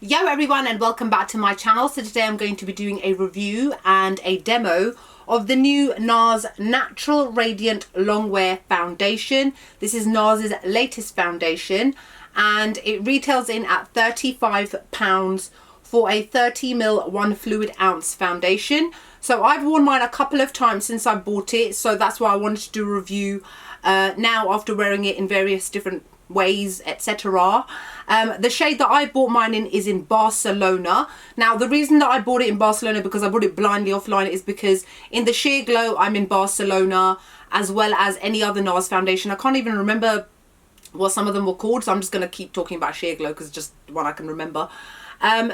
Yo everyone, and welcome back to my channel. So today I'm going to be doing a review and a demo of the new Nars Natural Radiant Longwear Foundation. This is Nars's latest foundation and it retails in at £35 for a 30ml 1 fluid ounce foundation. So I've worn mine a couple of times since I bought it, so that's why I wanted to do a review now after wearing it in various different ways, etc. The shade that I bought mine in is in Barcelona. Now the reason that I bought it in Barcelona, because I bought it blindly offline, is because in the Sheer Glow I'm in Barcelona, as well as any other Nars foundation. I can't even remember what some of them were called, so I'm just going to keep talking about Sheer Glow because it's just one I can remember.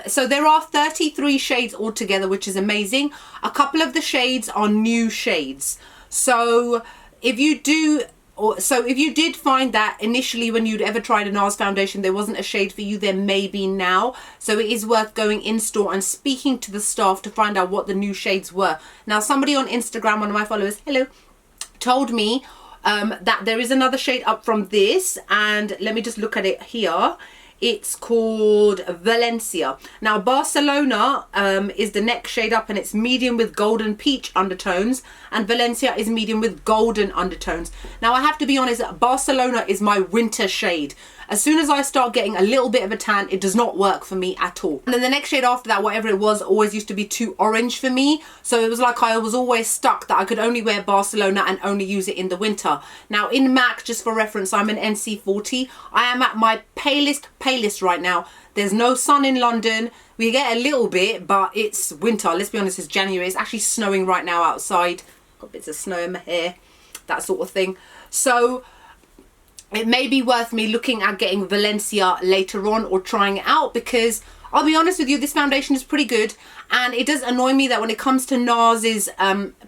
So there are 33 shades altogether, which is amazing. A couple of the shades are new shades. So if you did find that initially when you'd ever tried a Nars foundation there wasn't a shade for you, there may be now. So it is worth going in store and speaking to the staff to find out what the new shades were. Now somebody on Instagram, one of my followers, hello, told me that there is another shade up from this, and let me just look at it here. It's called Valencia. Now Barcelona is the next shade up, and it's medium with golden peach undertones, and Valencia is medium with golden undertones. Now I have to be honest, Barcelona is my winter shade. As soon as I start getting a little bit of a tan, it does not work for me at all. And then the next shade after that, whatever it was, always used to be too orange for me. So it was like I was always stuck that I could only wear Barcelona and only use it in the winter. Now in MAC, just for reference, I'm an NC40. I am at my palest right now. There's no sun in London. We get a little bit, but it's winter. Let's be honest, it's January. It's actually snowing right now outside. Got bits of snow in my hair, that sort of thing. So it may be worth me looking at getting Valencia later on or trying it out, because I'll be honest with you, this foundation is pretty good. And it does annoy me that when it comes to Nars's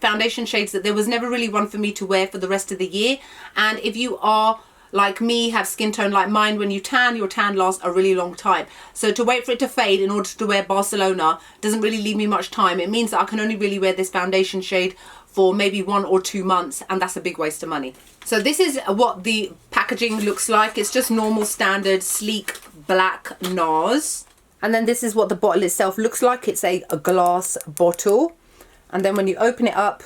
foundation shades, that there was never really one for me to wear for the rest of the year. And if you are like me, have skin tone like mine, when you tan, your tan lasts a really long time. So to wait for it to fade in order to wear Barcelona doesn't really leave me much time. It means that I can only really wear this foundation shade for maybe 1 or 2 months, and that's a big waste of money. So this is what the packaging looks like. It's just normal standard sleek black Nars, and then this is what the bottle itself looks like. It's a glass bottle, and then when you open it up,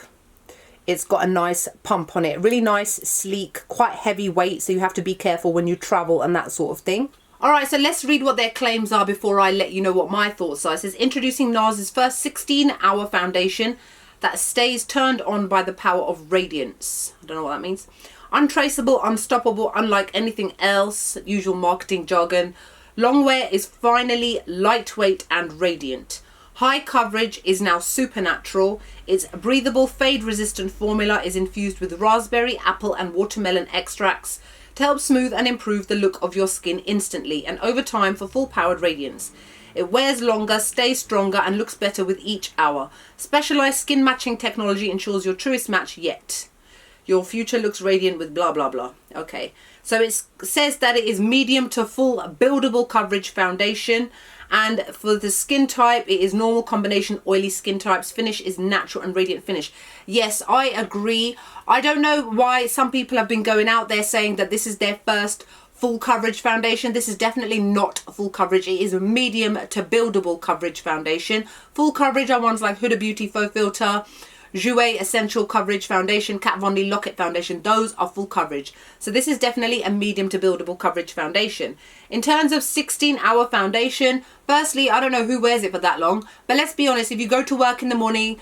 it's got a nice pump on it. Really nice, sleek, quite heavy weight, so you have to be careful when you travel and that sort of thing. Alright, so let's read what their claims are before I let you know what my thoughts are. It says, introducing Nars's first 16-hour foundation that stays turned on by the power of radiance. I don't know what that means. Untraceable, unstoppable, unlike anything else. Usual marketing jargon. Longwear is finally lightweight and radiant. High coverage is now supernatural. Its breathable, fade-resistant formula is infused with raspberry, apple and watermelon extracts to help smooth and improve the look of your skin instantly and over time for full-powered radiance. It wears longer, stays stronger and looks better with each hour. Specialized skin matching technology ensures your truest match yet. Your future looks radiant with blah blah blah. Okay, so it says that it is medium to full buildable coverage foundation, and for the skin type it is normal, combination, oily skin types. Finish is natural and radiant finish. Yes, I agree. I don't know why some people have been going out there saying that this is their first full coverage foundation. This is definitely not full coverage. It is a medium to buildable coverage foundation. Full coverage are ones like Huda Beauty Faux Filter, Jouer Essential Coverage Foundation, Kat Von D Lock-It Foundation. Those are full coverage. So this is definitely a medium to buildable coverage foundation. In terms of 16-hour foundation, firstly, I don't know who wears it for that long, but let's be honest, if you go to work in the morning,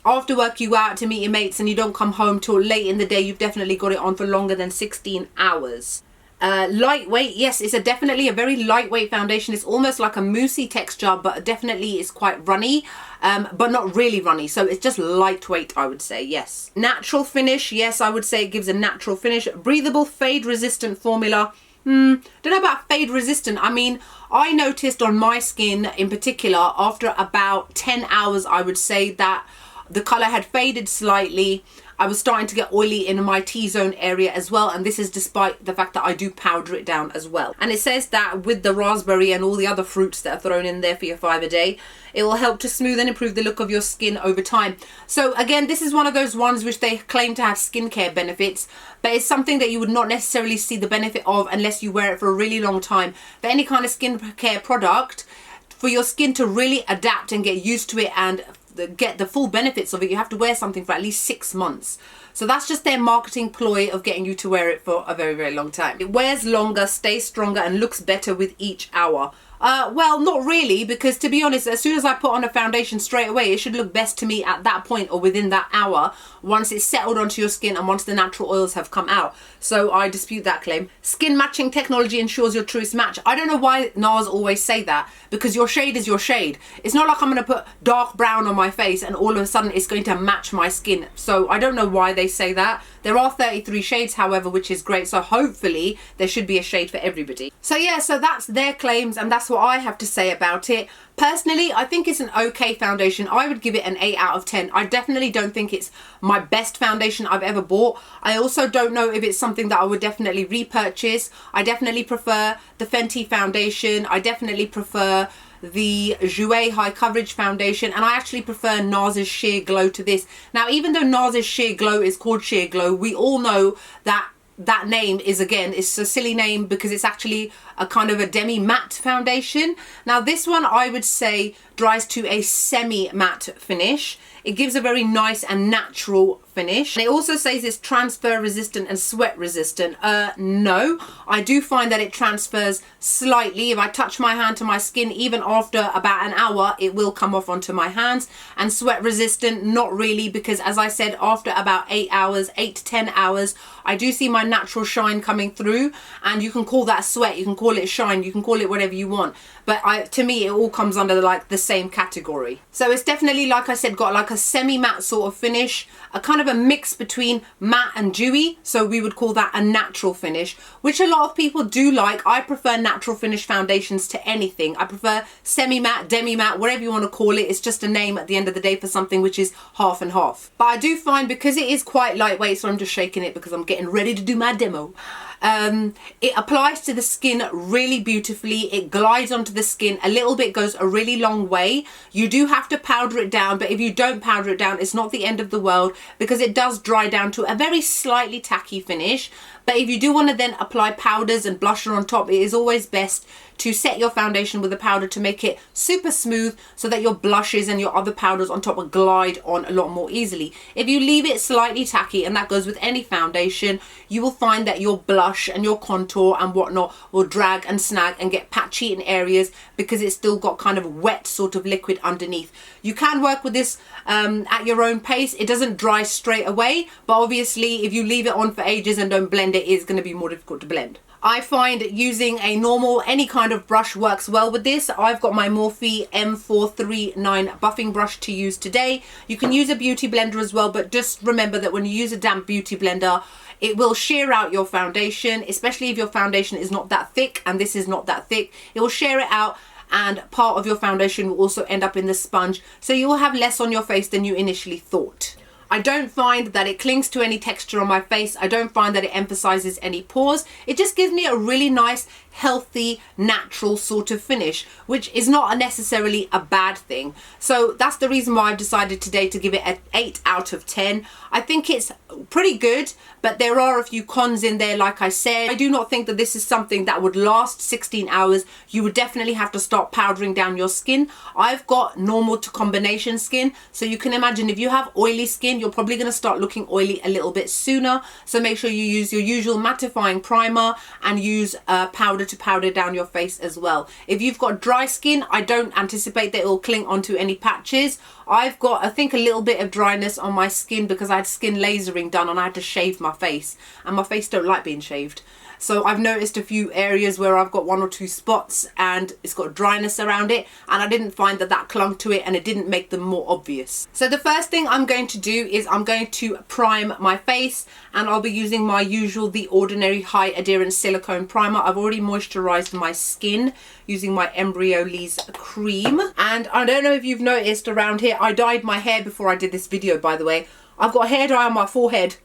after work you go out to meet your mates and you don't come home till late in the day, you've definitely got it on for longer than 16 hours. Lightweight, yes, it's definitely a very lightweight foundation. It's almost like a moussey texture, but definitely it's quite runny, but not really runny. So it's just lightweight, I would say, yes. Natural finish, yes, I would say it gives a natural finish. Breathable, fade resistant formula. Don't know about fade resistant. I mean, I noticed on my skin in particular, after about 10 hours, I would say that the color had faded slightly. I was starting to get oily in my T-zone area as well, and this is despite the fact that I do powder it down as well. And it says that with the raspberry and all the other fruits that are thrown in there for your 5 a day, it will help to smooth and improve the look of your skin over time. So again, this is one of those ones which they claim to have skincare benefits, but it's something that you would not necessarily see the benefit of unless you wear it for a really long time. For any kind of skincare product, for your skin to really adapt and get used to it and get the full benefits of it, you have to wear something for at least 6 months. So that's just their marketing ploy of getting you to wear it for a very, very long time. It wears longer, stays stronger, and looks better with each hour. Well, not really, because to be honest, as soon as I put on a foundation straight away, it should look best to me at that point or within that hour, once it's settled onto your skin and once the natural oils have come out. So I dispute that claim. Skin matching technology ensures your truest match. I don't know why Nars always say that, because your shade is your shade. It's not like I'm going to put dark brown on my face and all of a sudden it's going to match my skin. So I don't know why they say that. There are 33 shades, however, which is great. So hopefully there should be a shade for everybody. So yeah, so that's their claims and that's what I have to say about it. Personally, I think it's an okay foundation. I would give it an 8 out of 10. I definitely don't think it's my best foundation I've ever bought. I also don't know if it's something that I would definitely repurchase. I definitely prefer the Fenty foundation. I definitely prefer the Jouer High Coverage foundation, and I actually prefer Nars's Sheer Glow to this. Now, even though Nars's Sheer Glow is called Sheer Glow, we all know that that name is, again, it's a silly name because it's actually a kind of a demi matte foundation. Now this one I would say dries to a semi matte finish. It gives a very nice and natural finish. And it also says it's transfer resistant and sweat resistant. No, I do find that it transfers slightly. If I touch my hand to my skin, even after about an hour, it will come off onto my hands. And sweat resistant, not really, because as I said, after about 8 hours, 8 to 10 hours, I do see my natural shine coming through. And you can call that sweat, you can call it shine, you can call it whatever you want. But to me, it all comes under like the same category. So it's definitely, like I said, got like a semi-matte sort of finish, a kind of a mix between matte and dewy. So we would call that a natural finish, which a lot of people do like. I prefer natural finish foundations to anything. I prefer semi-matte, demi-matte, whatever you want to call it. It's just a name at the end of the day for something which is half and half. But I do find, because it is quite lightweight, so I'm just shaking it because I'm getting ready to do my demo. It applies to the skin really beautifully. It glides onto the skin a little bit, goes a really long way. You do have to powder it down, but if you don't powder it down, it's not the end of the world, because it does dry down to a very slightly tacky finish. But if you do want to then apply powders and blusher on top, it is always best to set your foundation with a powder to make it super smooth, so that your blushes and your other powders on top will glide on a lot more easily. If you leave it slightly tacky, and that goes with any foundation, you will find that your blush and your contour and whatnot will drag and snag and get patchy in areas, because it's still got kind of wet sort of liquid underneath. You can work with this at your own pace. It doesn't dry straight away, but obviously if you leave it on for ages and don't blend it, it's going to be more difficult to blend. I find using a normal, any kind of brush works well with this. I've got my Morphe M439 buffing brush to use today. You can use a beauty blender as well, but just remember that when you use a damp beauty blender, it will shear out your foundation, especially if your foundation is not that thick, and this is not that thick. It will shear it out, and part of your foundation will also end up in the sponge, so you will have less on your face than you initially thought. I don't find that it clings to any texture on my face. I don't find that it emphasizes any pores. It just gives me a really nice, healthy, natural sort of finish, which is not necessarily a bad thing. So that's the reason why I've decided today to give it an 8 out of 10. I think it's pretty good, but there are a few cons in there. Like I said, I do not think that this is something that would last 16 hours. You would definitely have to start powdering down your skin. I've got normal to combination skin, so you can imagine if you have oily skin, you're probably going to start looking oily a little bit sooner. So make sure you use your usual mattifying primer and use powder to powder down your face as well. If you've got dry skin, I don't anticipate that it will cling onto any patches. I've got, I think, a little bit of dryness on my skin because I had skin lasering done and I had to shave my face, and my face don't like being shaved. So I've noticed a few areas where I've got 1 or 2 spots and it's got dryness around it, and I didn't find that that clung to it and it didn't make them more obvious. So the first thing I'm going to do is I'm going to prime my face, and I'll be using my usual The Ordinary High Adherence Silicone Primer. I've already moisturized my skin using my Embryolisse cream. And I don't know if you've noticed around here, I dyed my hair before I did this video, by the way. I've got hair dye on my forehead.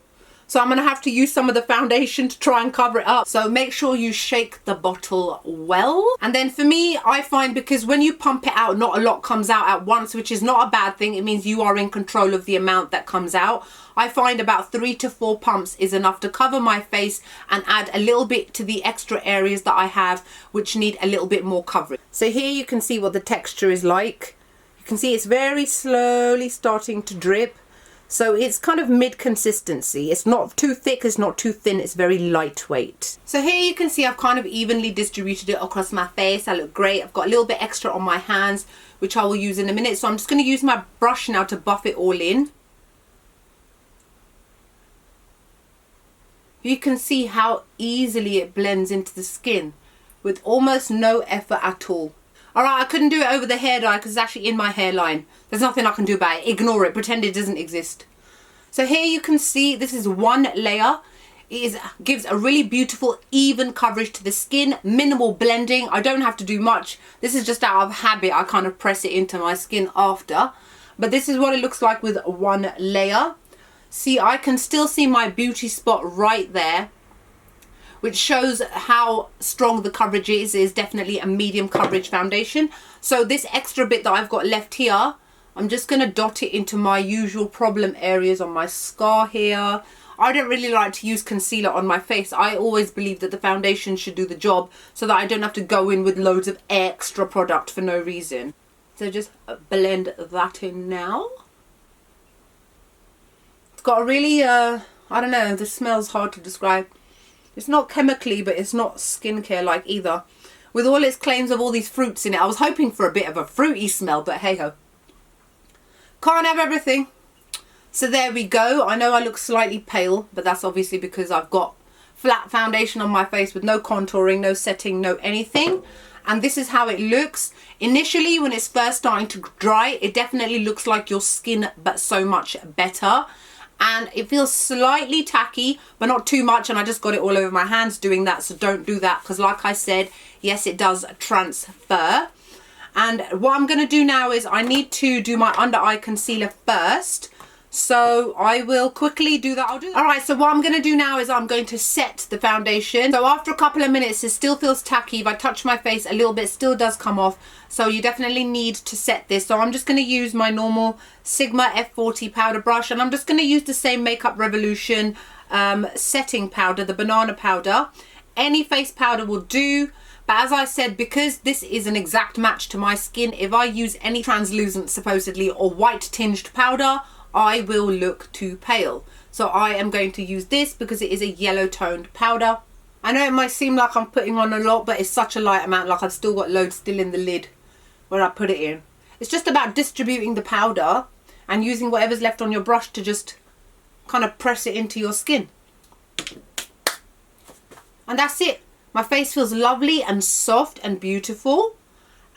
So I'm going to have to use some of the foundation to try and cover it up. So make sure you shake the bottle well. And then for me, I find because when you pump it out, not a lot comes out at once, which is not a bad thing. It means you are in control of the amount that comes out. I find about 3 to 4 pumps is enough to cover my face and add a little bit to the extra areas that I have, which need a little bit more coverage. So here you can see what the texture is like. You can see it's very slowly starting to drip. So it's kind of mid consistency. It's not too thick, it's not too thin, it's very lightweight. So here you can see I've kind of evenly distributed it across my face. I look great. I've got a little bit extra on my hands, which I will use in a minute. So I'm just going to use my brush now to buff it all in. You can see how easily it blends into the skin with almost no effort at all. Alright, I couldn't do it over the hair dye because it's actually in my hairline. There's nothing I can do about it. Ignore it. Pretend it doesn't exist. So here you can see this is one layer. It gives a really beautiful, even coverage to the skin. Minimal blending. I don't have to do much. This is just out of habit. I kind of press it into my skin after. But this is what it looks like with one layer. See, I can still see my beauty spot right there, which shows how strong the coverage is. It is definitely a medium coverage foundation. So this extra bit that I've got left here, I'm just going to dot it into my usual problem areas on my scar here. I don't really like to use concealer on my face. I always believe that the foundation should do the job so that I don't have to go in with loads of extra product for no reason. So just blend that in now. It's got a really, I don't know, the smell's hard to describe. It's not chemically, but it's not skincare like either. With all its claims of all these fruits in it, I was hoping for a bit of a fruity smell, but hey ho. Can't have everything. So there we go. I know I look slightly pale, but that's obviously because I've got flat foundation on my face with no contouring, no setting, no anything. And this is how it looks. Initially, when it's first starting to dry, it definitely looks like your skin, but so much better. And it feels slightly tacky, but not too much. And I just got it all over my hands doing that. So don't do that because like I said, yes, it does transfer. And what I'm going to do now is I need to do my under eye concealer first. So I will quickly do that. I'll do that. All right, so what I'm going to do now is I'm going to set the foundation. So after a couple of minutes, it still feels tacky. If I touch my face a little bit, it still does come off. So you definitely need to set this. So I'm just going to use my normal Sigma F40 powder brush. And I'm just going to use the same Makeup Revolution setting powder, the banana powder. Any face powder will do. But as I said, because this is an exact match to my skin, if I use any translucent supposedly or white tinged powder, I will look too pale. So I am going to use this because it is a yellow toned powder. I know it might seem like I'm putting on a lot, but it's such a light amount, like I've still got loads still in the lid where I put it in. It's just about distributing the powder and using whatever's left on your brush to just kind of press it into your skin. And that's it. My face feels lovely and soft and beautiful.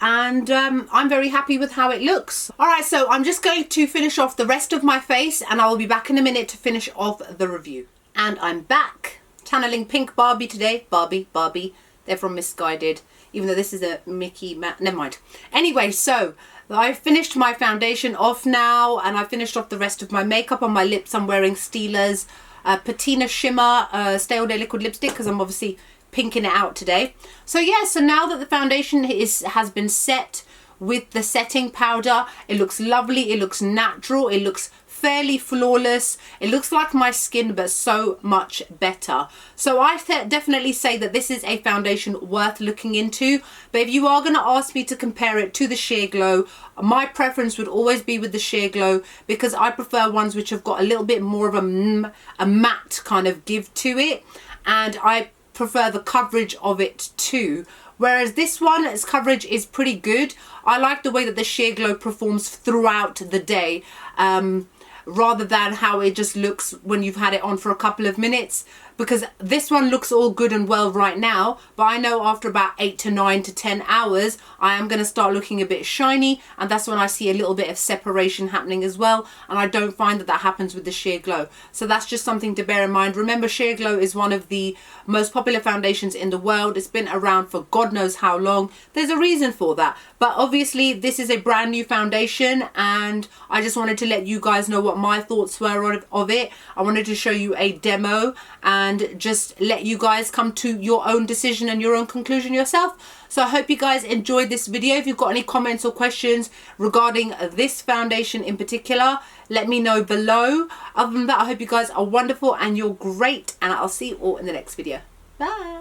And I'm very happy with how it looks. All right, so I'm just going to finish off the rest of my face and I will be back in a minute to finish off the review. And I'm back. Channeling Pink Barbie today. Barbie. They're from Misguided. Even though this is a Mickey Mouse. Never mind. Anyway, so I've finished my foundation off now. And I finished off the rest of my makeup. On my lips, I'm wearing Stila's Patina Shimmer Stay All Day Liquid Lipstick because I'm obviously pinking it out today. So yeah, so now that the foundation has been set with the setting powder, it looks lovely, it looks natural, it looks fairly flawless, it looks like my skin but so much better. So I definitely say that this is a foundation worth looking into. But if you are going to ask me to compare it to the Sheer Glow, my preference would always be with the Sheer Glow because I prefer ones which have got a little bit more of a matte kind of give to it, and I prefer the coverage of it too. Whereas this one, its coverage is pretty good. I like the way that the Sheer Glow performs throughout the day rather than how it just looks when you've had it on for a couple of minutes. because this one looks all good and well right now, but I know after about 8 to 9 to 10 hours I am going to start looking a bit shiny, and that's when I see a little bit of separation happening as well, and I don't find that happens with the Sheer Glow. So that's just something to bear in mind. Remember, Sheer Glow is one of the most popular foundations in the world. It's been around for God knows how long. There's a reason for that, but obviously this is a brand new foundation, and I just wanted to let you guys know what my thoughts were of it. I wanted to show you a demo and just let you guys come to your own decision and your own conclusion yourself. So I hope you guys enjoyed this video. If you've got any comments or questions regarding this foundation in particular, let me know below. Other than that, I hope you guys are wonderful and you're great, and I'll see you all in the next video. Bye.